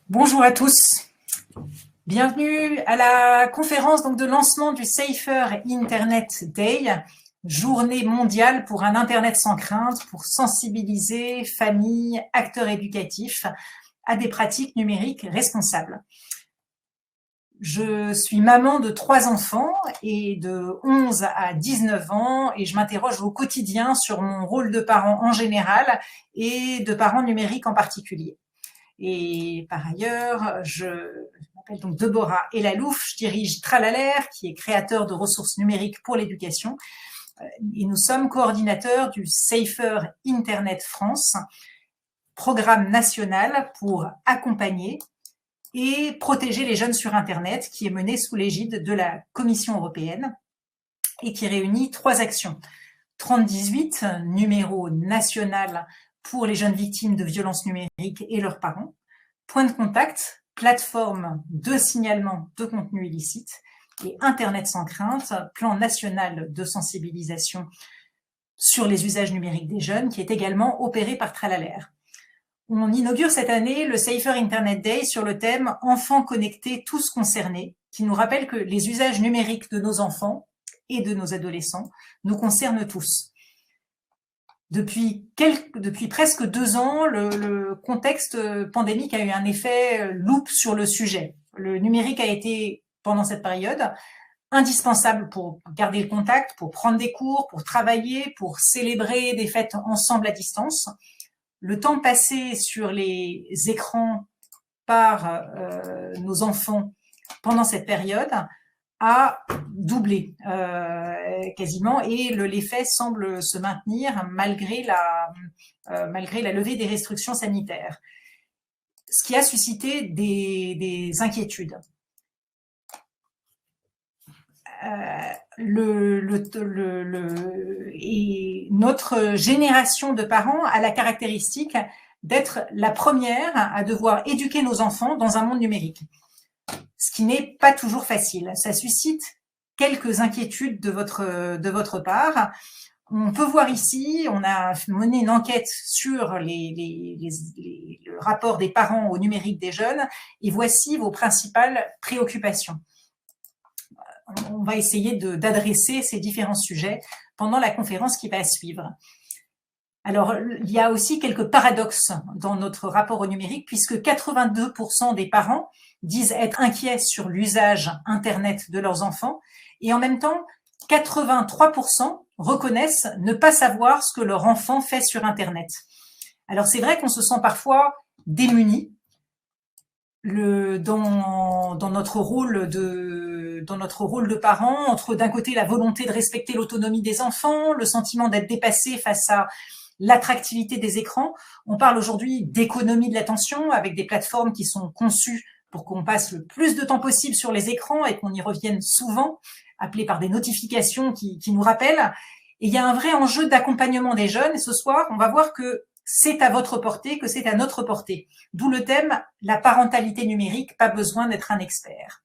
Bonjour à tous, bienvenue à la conférence de lancement du Safer Internet Day, journée mondiale pour un Internet sans crainte, pour sensibiliser familles, acteurs éducatifs à des pratiques numériques responsables. Je suis maman de 3 enfants et de 11 à 19 ans et je m'interroge au quotidien sur mon rôle de parent en général et de parent numérique en particulier. Et par ailleurs, je m'appelle donc Deborah Elalouf, je dirige Tralalaire, qui est créateur de ressources numériques pour l'éducation. Et nous sommes coordinateurs du Safer Internet France, programme national pour accompagner et protéger les jeunes sur Internet, qui est mené sous l'égide de la Commission européenne et qui réunit 3 actions. 3018, numéro national pour les jeunes victimes de violences numériques et leurs parents. Point de contact, plateforme de signalement de contenu illicite. Et Internet sans crainte, plan national de sensibilisation sur les usages numériques des jeunes, qui est également opéré par Tralalaire. On inaugure cette année le Safer Internet Day sur le thème « Enfants connectés, tous concernés », qui nous rappelle que les usages numériques de nos enfants et de nos adolescents nous concernent tous. Depuis presque 2 ans, le contexte pandémique a eu un effet loupe sur le sujet. Le numérique a été, pendant cette période, indispensable pour garder le contact, pour prendre des cours, pour travailler, pour célébrer des fêtes ensemble à distance. Le temps passé sur les écrans par nos enfants pendant cette période a doublé quasiment, et l'effet semble se maintenir malgré la levée des restrictions sanitaires, ce qui a suscité des inquiétudes. Et notre génération de parents a la caractéristique d'être la première à devoir éduquer nos enfants dans un monde numérique, ce qui n'est pas toujours facile. Ça suscite quelques inquiétudes de votre part. On peut voir ici, on a mené une enquête sur le rapport des parents au numérique des jeunes, et voici vos principales préoccupations. On va essayer d'adresser ces différents sujets pendant la conférence qui va suivre. Alors, il y a aussi quelques paradoxes dans notre rapport au numérique, puisque 82% des parents disent être inquiets sur l'usage Internet de leurs enfants, et en même temps, 83% reconnaissent ne pas savoir ce que leur enfant fait sur Internet. Alors, c'est vrai qu'on se sent parfois démunis dans notre rôle de parents, entre d'un côté la volonté de respecter l'autonomie des enfants, le sentiment d'être dépassé face à l'attractivité des écrans. On parle aujourd'hui d'économie de l'attention avec des plateformes qui sont conçues pour qu'on passe le plus de temps possible sur les écrans et qu'on y revienne souvent, appelées par des notifications qui nous rappellent. Et il y a un vrai enjeu d'accompagnement des jeunes. Et ce soir, on va voir que c'est à votre portée, que c'est à notre portée. D'où le thème « La parentalité numérique, pas besoin d'être un expert ».